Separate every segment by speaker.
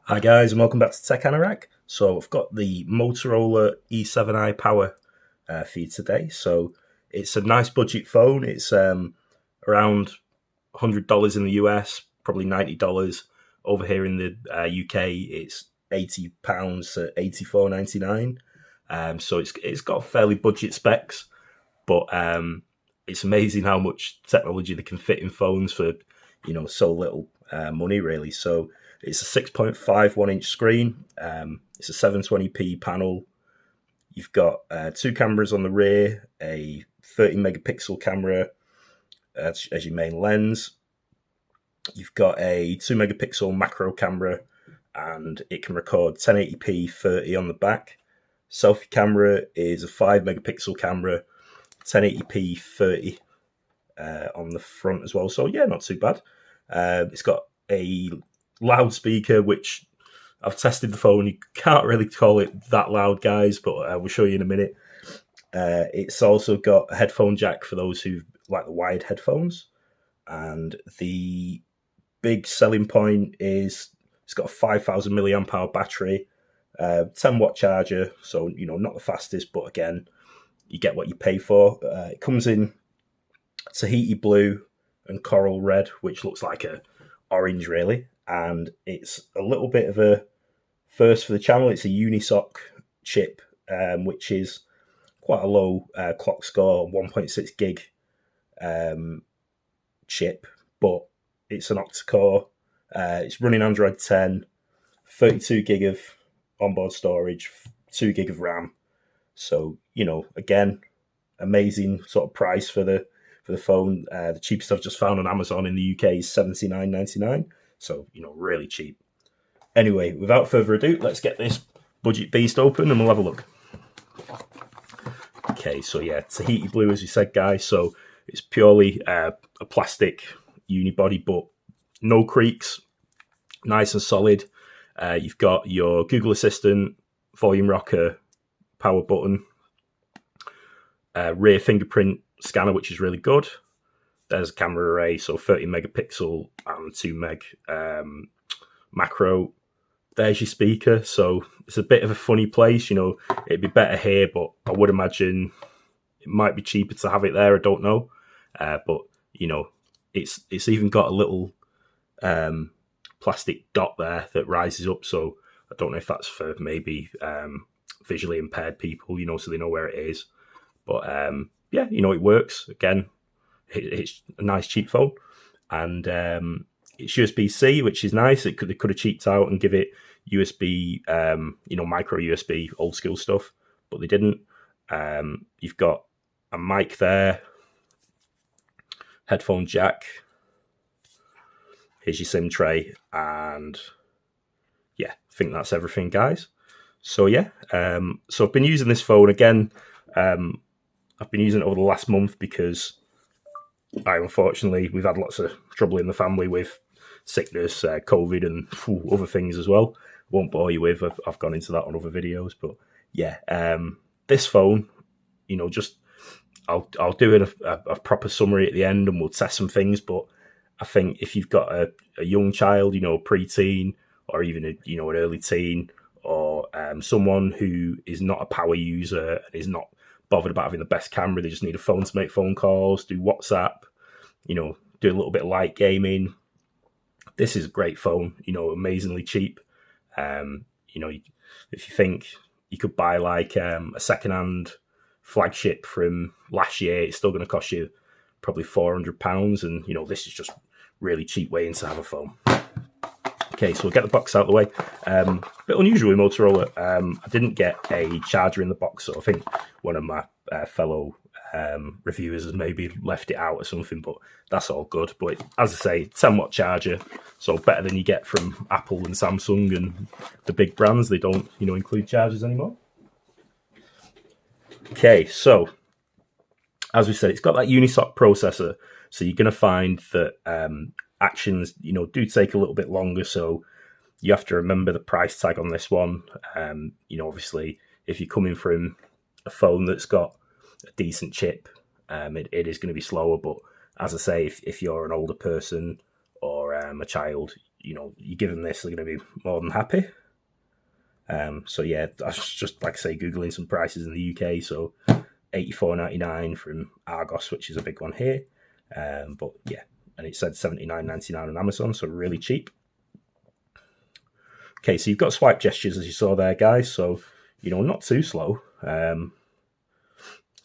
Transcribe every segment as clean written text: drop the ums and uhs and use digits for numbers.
Speaker 1: Hi guys, and welcome back to Tech Anorak. So I've got the Motorola E7i Power for you today. So it's a nice budget phone. It's around $100 in the US, probably $90 over here in the UK. It's £80 at £84.99. So it's got fairly budget specs, but it's amazing how much technology they can fit in phones for so little money really. So it's a 6.51-inch screen. It's a 720p panel. You've got two cameras on the rear, a 30 megapixel camera as your main lens. You've got a 2 megapixel macro camera, and it can record 1080p 30 on the back. Selfie camera is a 5 megapixel camera, 1080p 30 on the front as well. So yeah, not too bad. It's got a loudspeaker, which I've tested the phone. You can't really call it that loud, guys, but I will show you in a minute. It's also got a headphone jack for those who like the wired headphones. And the big selling point is it's got a 5,000 milliamp hour battery, 10 watt charger. So, not the fastest, but again, you get what you pay for. It comes in Tahiti blue and coral red, which looks like a orange really. And it's a little bit of a first for the channel. It's a Unisoc chip, which is quite a low clock score, 1.6 gig chip, but it's an octa-core. It's running Android 10, 32 gig of onboard storage, 2 gig of RAM. So, again, amazing sort of price for the phone. The cheapest I've just found on Amazon in the UK is $79.99. So, really cheap. Anyway, without further ado, let's get this budget beast open and we'll have a look. Okay, so yeah, Tahiti blue, as we said, guys. So it's purely a plastic unibody, but no creaks, nice and solid. You've got your Google Assistant, volume rocker, power button, rear fingerprint scanner, which is really good. There's a camera array, so 30 megapixel and 2 meg macro. There's your speaker, so it's a bit of a funny place. It'd be better here, but I would imagine it might be cheaper to have it there. I don't know, but it's even got a little plastic dot there that rises up. So I don't know if that's for maybe visually impaired people, so they know where it is. But yeah, it works. Again, it's a nice cheap phone, and it's USB-C, which is nice. They could have cheaped out and give it USB, micro USB, old school stuff, but they didn't. You've got a mic there, headphone jack. Here's your SIM tray, and yeah, I think that's everything, guys. So yeah, so I've been using this phone again. I've been using it over the last month because unfortunately, we've had lots of trouble in the family with sickness, COVID, and other things as well. Won't bore you with. I've gone into that on other videos, but yeah, this phone, I'll do a proper summary at the end, and we'll test some things. But I think if you've got a young child, pre-teen, or even an early teen, or someone who is not a power user and is not bothered about having the best camera, they just need a phone to make phone calls, do WhatsApp, do a little bit of light gaming. This is a great phone, amazingly cheap. If you think you could buy like a second-hand flagship from last year, it's still going to cost you probably £400, and this is just really cheap way to have a phone. Okay, so we'll get the box out of the way. Bit unusual with Motorola. I didn't get a charger in the box, so I think one of my fellow reviewers has maybe left it out or something, but that's all good. But as I say, 10 watt charger, so better than you get from Apple and Samsung and the big brands. They don't, include chargers anymore. Okay, so as we said, it's got that Unisoc processor, so you're going to find that actions, do take a little bit longer. So you have to remember the price tag on this one. Obviously, if you're coming from a phone that's got a decent chip, it is going to be slower. But as I say, if you're an older person or a child, you give them this, they're going to be more than happy. So yeah, I was just, like I say, Googling some prices in the UK. So $84.99 from Argos, which is a big one here. But yeah, and it said $79.99 on Amazon, so really cheap. Okay, so you've got swipe gestures, as you saw there, guys. So, not too slow. So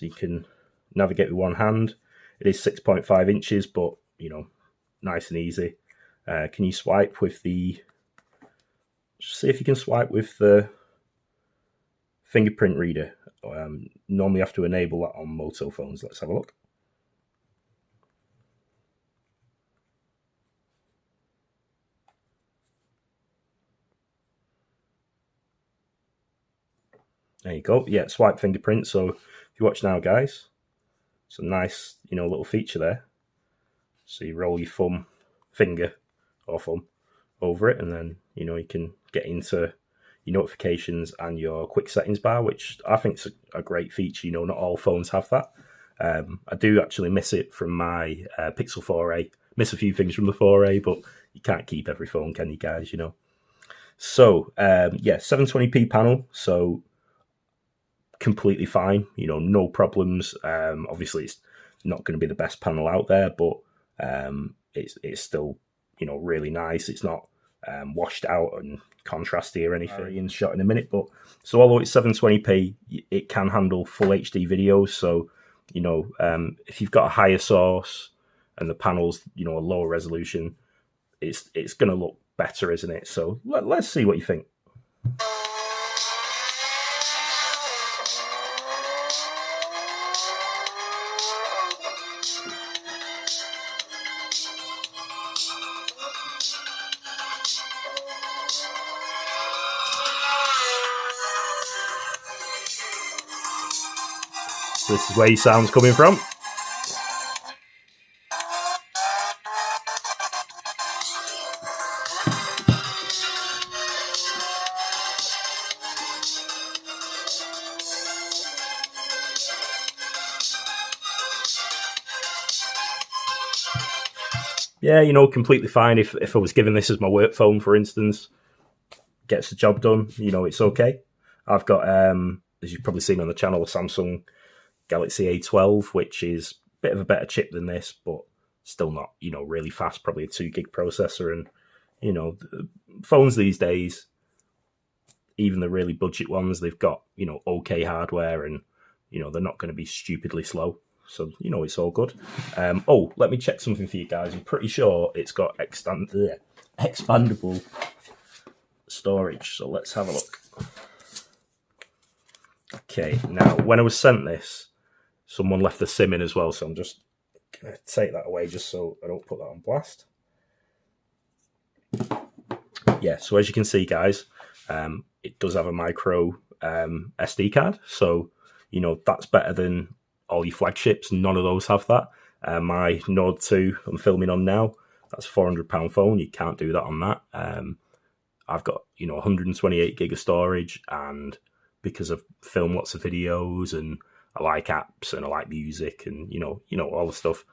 Speaker 1: you can navigate with one hand. It is 6.5 inches, but, nice and easy. Can you swipe with the... See if you can swipe with the fingerprint reader. Normally you have to enable that on Moto phones. Let's have a look. There you go. Yeah, swipe fingerprint. So if you watch now, guys, it's a nice, little feature there. So you roll your finger or thumb over it, and then, you can get into your notifications and your quick settings bar, which I think is a great feature. Not all phones have that. I do actually miss it from my Pixel 4a. Miss a few things from the 4a, but you can't keep every phone, can you, guys? So, yeah, 720p panel. So completely fine, no problems. Obviously it's not going to be the best panel out there, but it's still really nice. It's not washed out and contrasty or anything in shot in a minute, but so although it's 720p, it can handle full HD videos. So if you've got a higher source and the panel's a lower resolution, it's going to look better, isn't it? So let's see what you think. So this is where your sound's coming from. Yeah, completely fine. If I was given this as my work phone, for instance, gets the job done, it's okay. I've got, as you've probably seen on the channel, a Samsung Galaxy A12, which is a bit of a better chip than this, but still not, really fast, probably a 2 gig processor. And, phones these days, even the really budget ones, they've got, okay hardware, and, they're not going to be stupidly slow. So, it's all good. Oh, let me check something for you guys. I'm pretty sure it's got expandable storage. So let's have a look. Okay, now, when I was sent this, someone left the SIM in as well. So I'm just going to take that away just so I don't put that on blast. Yeah, so as you can see, guys, it does have a micro SD card. So, that's better than all your flagships. None of those have that. My Nord 2 I'm filming on now, that's a £400 phone. You can't do that on that. I've got 128 gig of storage, and because I've filmed lots of videos and I like apps and I like music and all the stuff,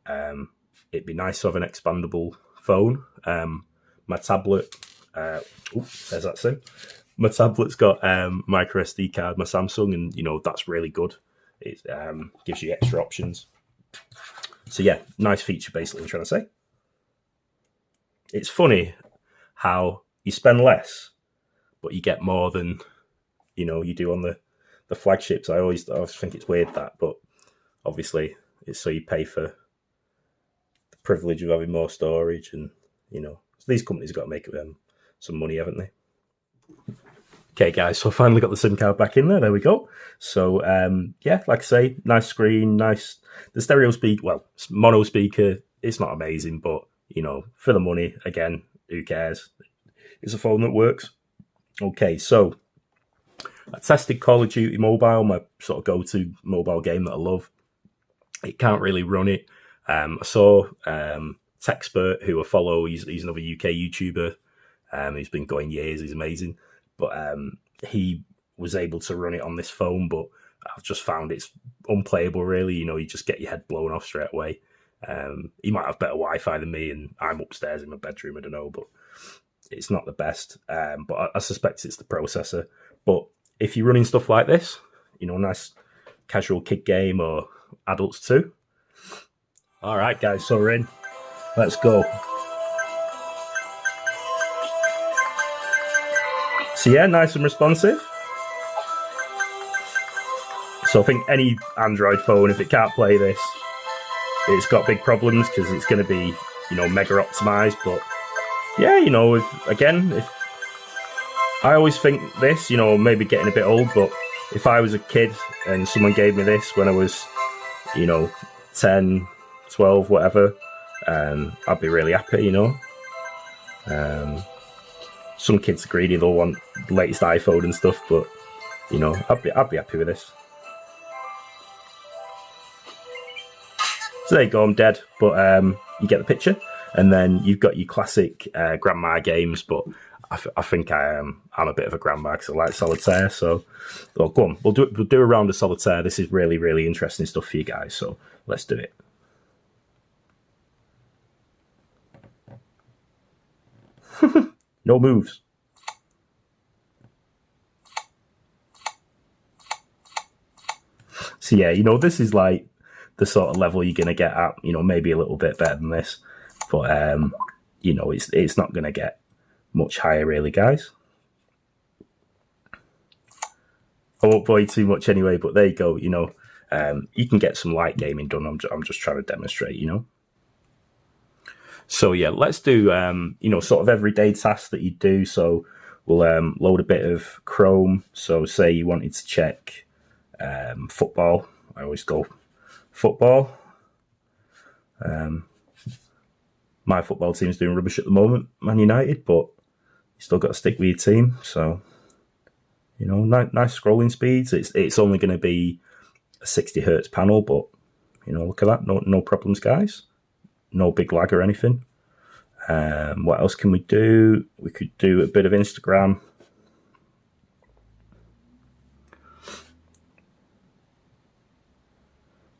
Speaker 1: it'd be nice to have an expandable phone. My tablet, there's that SIM. My tablet's got micro SD card, my Samsung, and that's really good. It gives you extra options. So yeah, nice feature, basically, I'm trying to say. It's funny how you spend less, but you get more than you do on the flagships. I always think it's weird that, but obviously it's so you pay for the privilege of having more storage, and so these companies have got to make some money, haven't they? Okay, guys, so I finally got the SIM card back in there. There we go. So, yeah, like I say, nice screen, nice. The stereo speak, well, mono speaker, it's not amazing, but, for the money, again, who cares? It's a phone that works. Okay, so I tested Call of Duty Mobile, my sort of go-to mobile game that I love. It can't really run it. I saw Techspert, who I follow, he's another UK YouTuber. He's been going years, he's amazing. But he was able to run it on this phone, but I've just found it's unplayable, really. You just get your head blown off straight away. He might have better Wi-Fi than me, and I'm upstairs in my bedroom. I don't know, but it's not the best. But I suspect it's the processor. But if you're running stuff like this, you know, nice casual kid game or adults too. All right, guys, so we're in. Let's go. So yeah, nice and responsive. So I think any Android phone, if it can't play this, it's got big problems because it's going to be, you know, mega optimized. But yeah, you know, if I always think this, you know, maybe getting a bit old, but if I was a kid and someone gave me this when I was, you know, 10, 12, whatever, I'd be really happy, you know. Some kids are greedy, they'll want the latest iPhone and stuff, but, you know, I'd be happy with this. So there you go, I'm dead, but you get the picture. And then you've got your classic grandma games, but I think I'm a bit of a grandma because I like solitaire. So, well, go on, we'll do a round of solitaire. This is really, really interesting stuff for you guys. So let's do it. No moves. So yeah, you know, this is like the sort of level you're going to get at, you know, maybe a little bit better than this. But, you know, it's not going to get much higher really, guys. I won't bore you too much anyway, but there you go, you know. You can get some light gaming done. I'm just trying to demonstrate, you know. So yeah, let's do, you know, sort of everyday tasks that you do. So we'll load a bit of Chrome. So say you wanted to check football. I always go football. My football team's doing rubbish at the moment, Man United, but you still got to stick with your team. So, you know, nice scrolling speeds. It's only going to be a 60 hertz panel, but, you know, look at that. No problems, guys. No big lag or anything. What else can we do? We could do a bit of Instagram.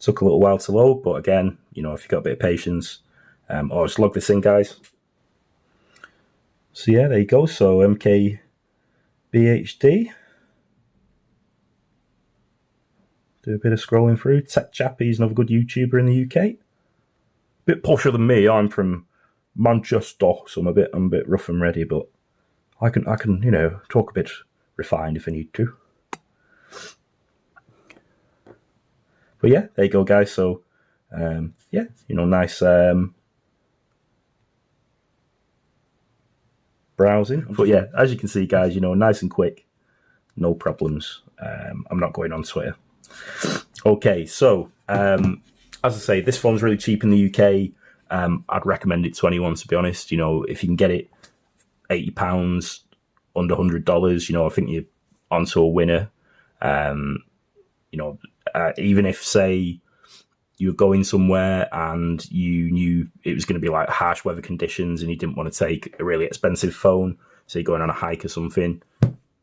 Speaker 1: Took a little while to load, but again, you know, if you've got a bit of patience, I'll just log this in, guys. So yeah, there you go. So MKBHD. Do a bit of scrolling through. Tech Chappie is another good YouTuber in the UK. Bit posher than me. I'm from Manchester, so I'm a bit rough and ready, but I can you know, talk a bit refined if I need to. But yeah, there you go, guys. So yeah, you know, nice browsing. But yeah, as you can see, guys, you know, nice and quick, no problems. I'm not going on Twitter. Okay, so as I say, this phone's really cheap in the UK. I'd recommend it to anyone, to be honest. You know, if you can get it £80, under $100, you know, I think you're onto a winner. You know, even if, say, you were going somewhere and you knew it was going to be like harsh weather conditions and you didn't want to take a really expensive phone, so you're going on a hike or something,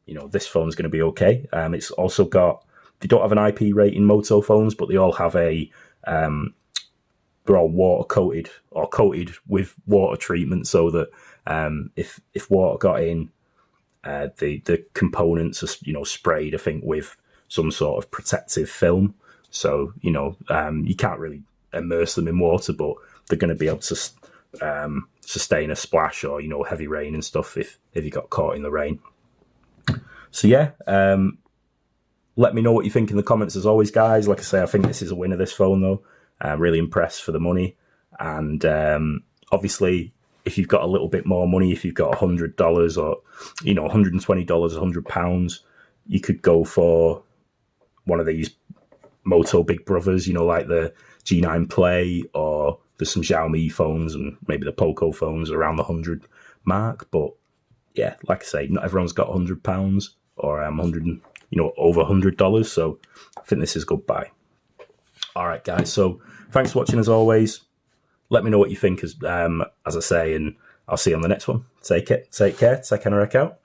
Speaker 1: you know, this phone's going to be okay. It's also got, they don't have an IP rating Moto phones, but they all have a, they're all water coated or coated with water treatment, so that if water got in, the components are, you know, sprayed, I think, with some sort of protective film. So, you know, you can't really immerse them in water, but they're going to be able to sustain a splash or, you know, heavy rain and stuff if you got caught in the rain. So yeah, let me know what you think in the comments as always, guys. Like I say, I think this is a winner, this phone, though. I'm really impressed for the money. And obviously, if you've got a little bit more money, if you've got $100 or, you know, $120, £100, you could go for one of these Moto Big Brothers, you know, like the G9 Play, or there's some Xiaomi phones and maybe the Poco phones around the 100 mark. But yeah, like I say, not everyone's got £100 or 100, you know, over $100. So I think this is a good buy. All right, guys. So thanks for watching as always. Let me know what you think, as I say, and I'll see you on the next one. Take care. Take Anorak out.